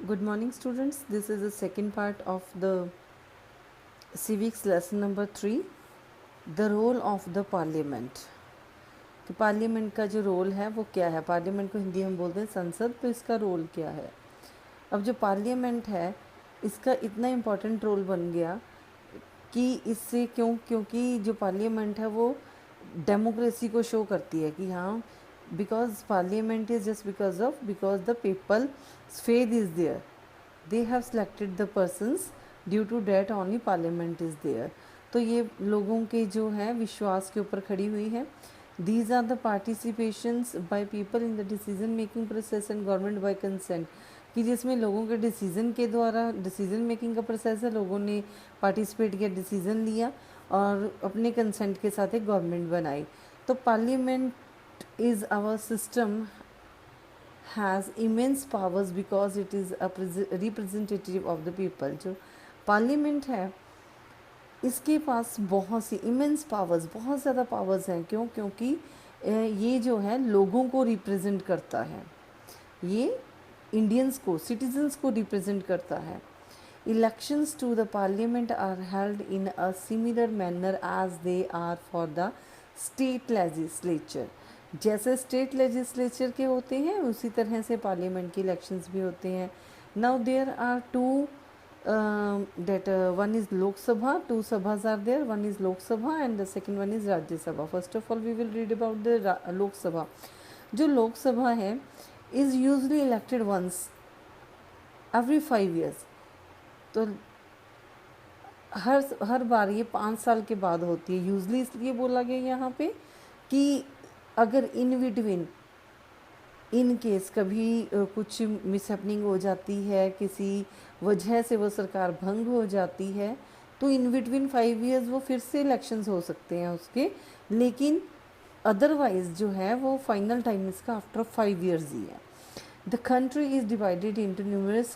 Good morning, students. This is the second part of the civics lesson number 3, the role of the parliament. कि parliament का जो role है वो क्या है। पार्लियामेंट को हिंदी में बोलते हैं संसद, तो इसका रोल क्या है। अब जो पार्लियामेंट है इसका इतना इम्पोर्टेंट रोल बन गया कि इससे क्योंकि जो पार्लियामेंट है वो डेमोक्रेसी को शो करती है कि हाँ, because parliament is just because the people faith is there, they have selected the persons, due to that only parliament is there। तो ये लोगों के जो है विश्वास के ऊपर खड़ी हुई है। These are the participations by people in the decision making process and government by consent, कि जिसमें लोगों के डिसीज़न के द्वारा डिसीज़न मेकिंग का प्रोसेस है, लोगों ने पार्टिसिपेट किया, डिसीज़न लिया और अपने कंसेंट के साथ एक गवर्नमेंट बनाई। तो parliament is our system has immense powers because it is a representative of the people। जो पार्लियामेंट है इसके पास बहुत सी इमेंस पावर्स, बहुत ज़्यादा पावर्स हैं। क्योंकि ये जो है लोगों को रिप्रेजेंट करता है, ये इंडियंस को, सिटीजन्स को रिप्रेजेंट करता है। Elections to the parliament are held in a similar manner as they are for the state legislature. जैसे स्टेट लेजिस्लेचर के होते हैं उसी तरह से पार्लियामेंट के इलेक्शंस भी होते हैं। Now there are two that one is Lok Sabha, two sabhas are there, one is Lok Sabha and the second one is Rajya Sabha। First of all we will read about the Lok Sabha। जो लोक सभा है is usually elected once every 5 years। तो हर बार ये 5 साल के बाद होती है। यूजली इसलिए बोला गया यहाँ पे कि अगर इन बिटवीन इन केस कभी कुछ मिसहैपनिंग हो जाती है, किसी वजह से वो सरकार भंग हो जाती है, तो इन बिटवीन 5 इयर्स वो फिर से इलेक्शंस हो सकते हैं उसके। लेकिन अदरवाइज जो है वो फाइनल टाइम इसका आफ्टर 5 इयर्स ही है। The country is divided into numerous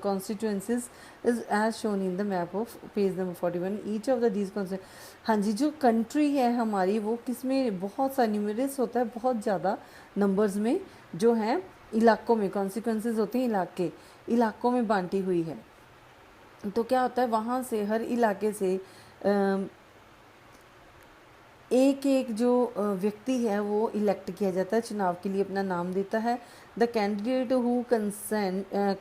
constituencies is as shown in the map of page number 41। each of these हाँ जी, जो कंट्री है हमारी वो किस में बहुत सा न्यूमरस होता है, बहुत ज़्यादा नंबर्स में जो है इलाकों में कॉन्सिक्वेंसेस होते हैं, इलाकों में बांटी हुई है। तो क्या होता है वहाँ से हर इलाके से एक एक जो व्यक्ति है वो इलेक्ट किया जाता है, चुनाव के लिए अपना नाम देता है। The candidate who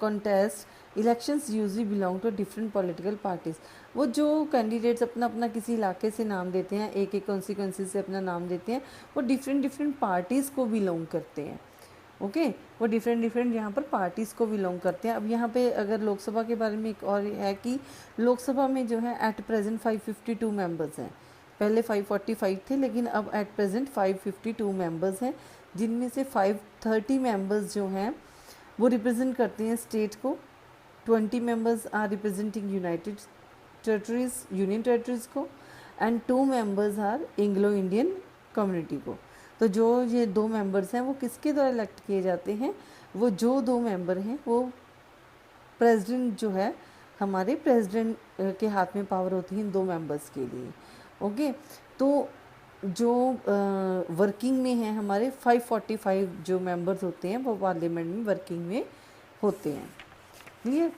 contest elections usually belong to different political parties. वो जो कैंडिडेट्स अपना अपना किसी इलाके से नाम देते हैं, एक एक कॉन्सिक्वेंसी से अपना नाम देते हैं, वो डिफरेंट पार्टीज़ को बिलोंग करते हैं। ओके वो डिफरेंट यहाँ पर पार्टीज़ को बिलोंग करते हैं। अब यहाँ पे अगर लोकसभा के बारे में एक और है कि लोकसभा में जो है एट प्रेजेंट 552 मेंबर्स हैं। पहले 545 थे लेकिन अब एट प्रेजेंट 552 मेंबर्स हैं, जिनमें से 530 मेंबर्स जो हैं वो रिप्रेजेंट करते हैं स्टेट को, 20 members are representing united territories, union territories को, and 2 members are Anglo Indian community को। तो जो ये 2 मेंबर्स हैं वो किसके द्वारा इलेक्ट किए जाते हैं, वो जो 2 मेंबर हैं वो प्रेसिडेंट जो है हमारे प्रेसिडेंट के हाथ में पावर होती है इन 2 मेंबर्स के लिए। ओके तो जो वर्किंग में हैं हमारे 545 जो मेंबर्स होते हैं वो पार्लियामेंट में वर्किंग में होते हैं। Clear?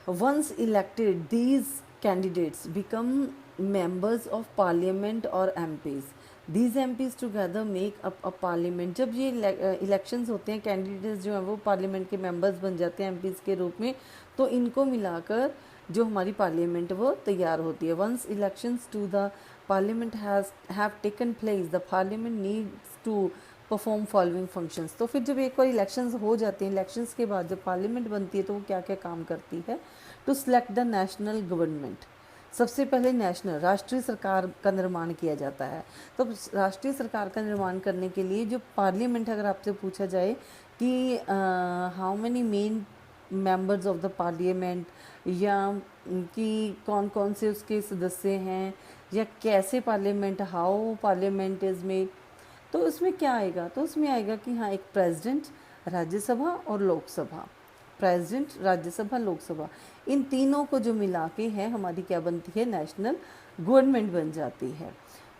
Once elected these candidates become members of parliament or MPs। these MPs together make up a parliament। जब ये इलेक्शंस होते हैं कैंडिडेट्स जो हैं वो पार्लियामेंट के मेंबर्स बन जाते हैं MPs के रूप में, तो इनको मिलाकर जो हमारी पार्लियामेंट वो तैयार होती है। Once elections to the parliament have taken place the parliament needs to perform following functions. तो फिर जब एक बार इलेक्शंस हो जाते हैं, इलेक्शंस के बाद जब पार्लियामेंट बनती है तो वो क्या क्या काम करती है, to select the national government. सबसे पहले नेशनल राष्ट्रीय सरकार का निर्माण किया जाता है। तो राष्ट्रीय सरकार का निर्माण करने के लिए जो पार्लियामेंट, अगर आपसे पूछा जाए कि how many main members of the parliament, या कि कौन कौन से उसके सदस्य हैं, या कैसे parliament, how parliament is made, तो उसमें क्या आएगा, तो उसमें आएगा कि हाँ एक प्रेसिडेंट, राज्यसभा और लोकसभा। प्रेसिडेंट, राज्यसभा, लोकसभा, इन तीनों को जो मिला के है हमारी क्या बनती है, नेशनल गवर्नमेंट बन जाती है।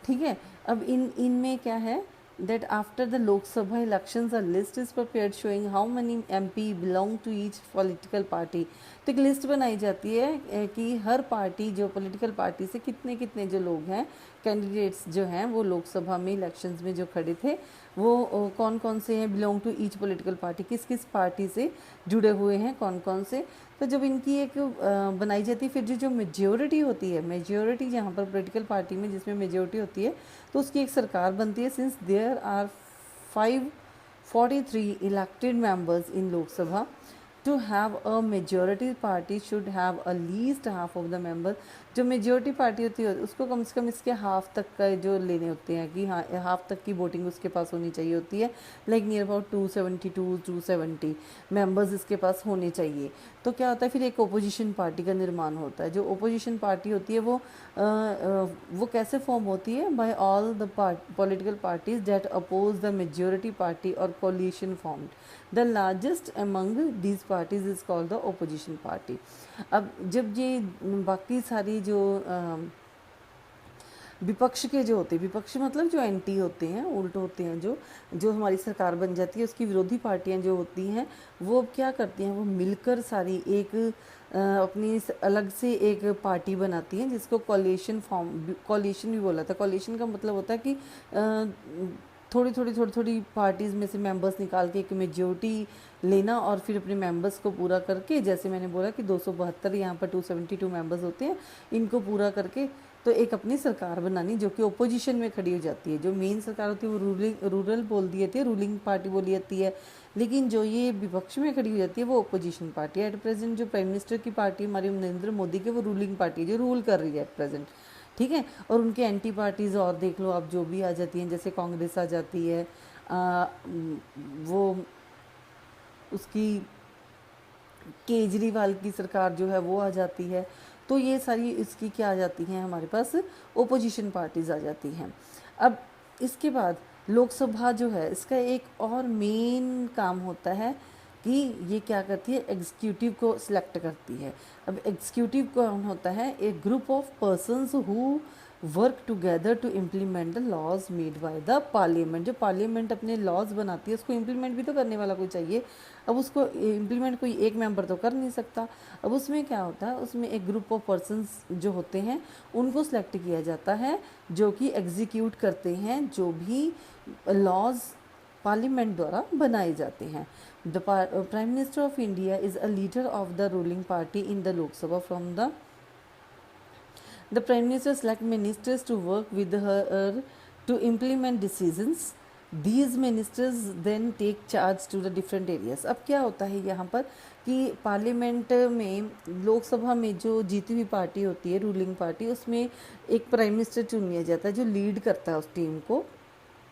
ठीक है। अब इनमें क्या है that after the Lok Sabha elections a list is prepared showing how many MP belong to each political party। तो एक लिस्ट बनाई जाती है कि हर पार्टी जो पॉलिटिकल पार्टी से कितने कितने जो लोग हैं कैंडिडेट्स जो हैं वो लोकसभा में इलेक्शंस में जो खड़े थे वो कौन कौन से हैं, belong to each political party, किस किस पार्टी से जुड़े हुए हैं कौन कौन से। तो जब इनकी एक बनाई जाती है, फिर जो मेजोरिटी होती है, मेजोरिटी जहाँ पर पॉलिटिकल पार्टी में जिसमें मेजोरिटी होती है तो उसकी एक सरकार बनती है। Since there are 543 elected members in Lok Sabha, to have a majority party should have at least half of the members। जो मेजोरिटी पार्टी होती है उसको कम से कम इसके हाफ तक का जो लेने होते हैं कि हाँ हाफ तक की वोटिंग उसके पास होनी चाहिए होती है, लाइक नियर अबाउट 270 मेंबर्स इसके पास होने चाहिए। तो क्या होता है फिर एक ओपोजिशन पार्टी का निर्माण होता है। जो ओपोजिशन पार्टी होती है वो कैसे फॉर्म होती है, by all the political parties that oppose the majority party और coalition formed. The largest among these parties is called the opposition party. अब जब ये बाकी सारी जो विपक्ष के जो होते हैं, विपक्ष मतलब जो एंटी होते हैं, उल्ट होते हैं, जो हमारी सरकार बन जाती है उसकी विरोधी पार्टियां जो होती हैं वो क्या करती हैं, वो मिलकर सारी एक अपनी अलग से एक पार्टी बनाती हैं जिसको कोलिशन भी बोला था। कोलिशन का मतलब होता है कि थोड़ी पार्टीज़ में से मेंबर्स निकाल के एक मेजोरिटी लेना और फिर अपने मेंबर्स को पूरा करके, जैसे मैंने बोला कि 272 यहाँ पर 272 मेंबर्स होते हैं, इनको पूरा करके तो एक अपनी सरकार बनानी जो कि ओपोजिशन में खड़ी हो जाती है। जो मेन सरकार होती है वो रूरल बोल दी जाती है, रूलिंग पार्टी बोली जाती है, लेकिन जो ये विपक्ष में खड़ी हो जाती है वो ओपोजिशन पार्टी है। एट प्रेजेंट जो प्राइम मिनिस्टर की पार्टी हमारी नरेंद्र मोदी की वो रूलिंग पार्टी है जो रूल कर रही है एट प्रेजेंट, ठीक है। और उनके एंटी पार्टीज़ और देख लो आप जो भी आ जाती हैं, जैसे कांग्रेस आ जाती है, वो उसकी केजरीवाल की सरकार जो है वो आ जाती है। तो ये सारी इसकी क्या आ जाती हैं, हमारे पास ओपोजिशन पार्टीज़ आ जाती हैं। अब इसके बाद लोकसभा जो है इसका एक और मेन काम होता है कि ये क्या करती है, एग्जीक्यूटिव को सिलेक्ट करती है। अब एग्जीक्यूटिव कौन होता है, एक group of persons who work together to implement the laws made by the parliament. जो पार्लियामेंट अपने लॉज बनाती है उसको इम्प्लीमेंट भी तो करने वाला कोई चाहिए। अब उसको इम्प्लीमेंट कोई एक मेंबर तो कर नहीं सकता। अब उसमें क्या होता है, उसमें एक ग्रुप ऑफ पर्सन्स जो होते हैं उनको सिलेक्ट किया जाता है जो कि एग्जीक्यूट करते हैं जो भी लॉज पार्लियामेंट द्वारा बनाए जाते हैं। The prime minister of India is a leader of the ruling party in the Lok Sabha from The Prime Minister select ministers to work with her to implement decisions. These ministers then take charge to the different areas। अब क्या होता है यहाँ पर कि parliament में, लोकसभा में जो जीती हुई पार्टी होती है रूलिंग पार्टी, उसमें एक प्राइम मिनिस्टर चुन लिया जाता है जो लीड करता है उस टीम को।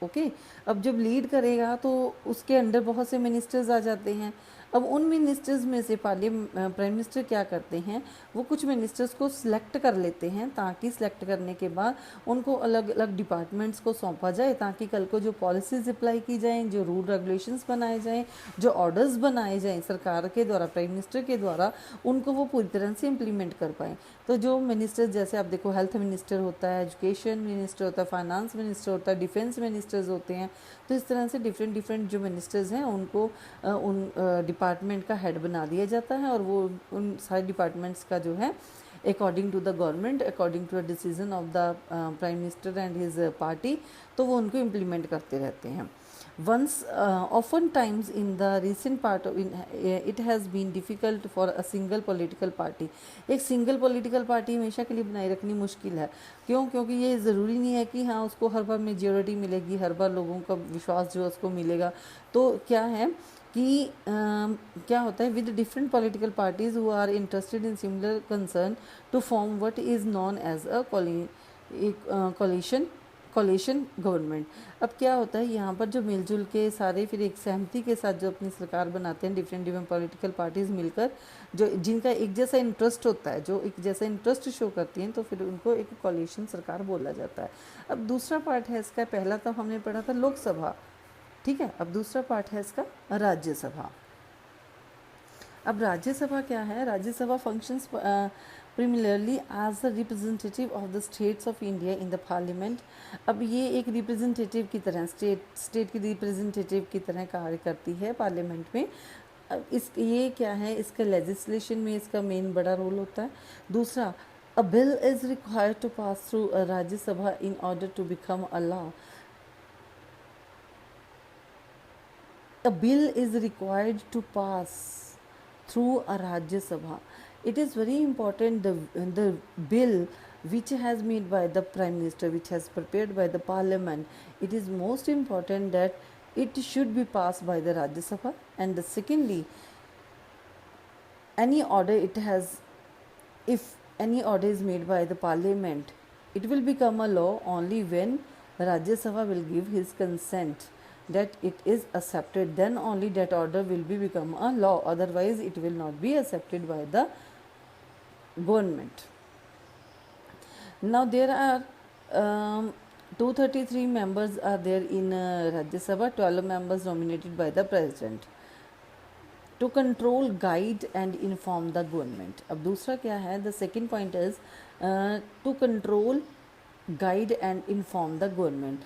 ओके अब जब लीड करेगा तो उसके अंडर बहुत से मिनिस्टर्स आ जाते हैं। अब उन मिनिस्टर्स में से प्राइम मिनिस्टर क्या करते हैं, वो कुछ मिनिस्टर्स को सिलेक्ट कर लेते हैं ताकि सिलेक्ट करने के बाद उनको अलग अलग डिपार्टमेंट्स को सौंपा जाए ताकि कल को जो पॉलिसीज़ अप्लाई की जाएं, जो रूल रेगुलेशंस बनाए जाएं, जो ऑर्डर्स बनाए जाएं सरकार के द्वारा, प्राइम मिनिस्टर के द्वारा, उनको वो पूरी तरह से इम्प्लीमेंट कर पाएँ। तो जो मिनिस्टर्स जैसे आप देखो, हेल्थ मिनिस्टर होता है, एजुकेशन मिनिस्टर होता है, फाइनेंस मिनिस्टर होता है, डिफेंस मिनिस्टर्स होते हैं। तो इस तरह से डिफरेंट जो मिनिस्टर्स हैं उनको उन डिपार्टमेंट का हेड बना दिया जाता है और वो उन सारे डिपार्टमेंट्स का जो है according to the government, according to the decision of the prime minister and his party, तो वो उनको इम्प्लीमेंट करते रहते हैं। Once, often times in the recent part of it has been difficult for a single political party। एक single political party हमेशा के लिए बनाए रखनी मुश्किल है। क्यों? क्योंकि ये ज़रूरी नहीं है कि हाँ उसको हर बार मेजॉरिटी मिलेगी, हर बार लोगों का विश्वास जो है उसको मिलेगा। तो क्या है कि क्या होता है, with different political parties who are interested in similar concern to form what is known as a coalition government. अब क्या होता है यहाँ पर जो मिलजुल के सारे फिर एक सहमति के साथ जो अपनी सरकार बनाते हैं डिफरेंट पॉलिटिकल पार्टीज़ मिलकर, जो जिनका एक जैसा इंटरेस्ट होता है, जो एक जैसा इंटरेस्ट शो करती हैं, तो फिर उनको एक कोलिशन सरकार बोला जाता है। अब दूसरा पार्ट है इसका, पहला तो हमने पढ़ा था लोकसभा, ठीक है। अब दूसरा पार्ट है इसका राज्यसभा। अब राज्यसभा क्या है, Rajya Sabha functions primarily as the representative of the states of India in the parliament। अब ये एक रिप्रेजेंटेटिव की तरह स्टेट की रिप्रेजेंटेटिव की तरह कार्य करती है पार्लियामेंट में। अब इस ये क्या है, इसका लेजिस्लेशन में इसका मेन बड़ा रोल होता है। दूसरा, अ bill is required to pass through Rajya Sabha in order to become a law. A bill is required to pass through a Rajya Sabha. It is very important the bill which has made by the Prime Minister, which has prepared by the Parliament, it is most important that it should be passed by the Rajya Sabha. And secondly, any order it has, if any order is made by the Parliament, it will become a law only when Rajya Sabha will give his consent that it is accepted, then only that order will be become a law, otherwise it will not be accepted by the government। Now there are 233 members are there in Rajya Sabha, 12 members nominated by the president to control, guide and inform the government। अब दूसरा क्या है, the second point is to control, guide and inform the government।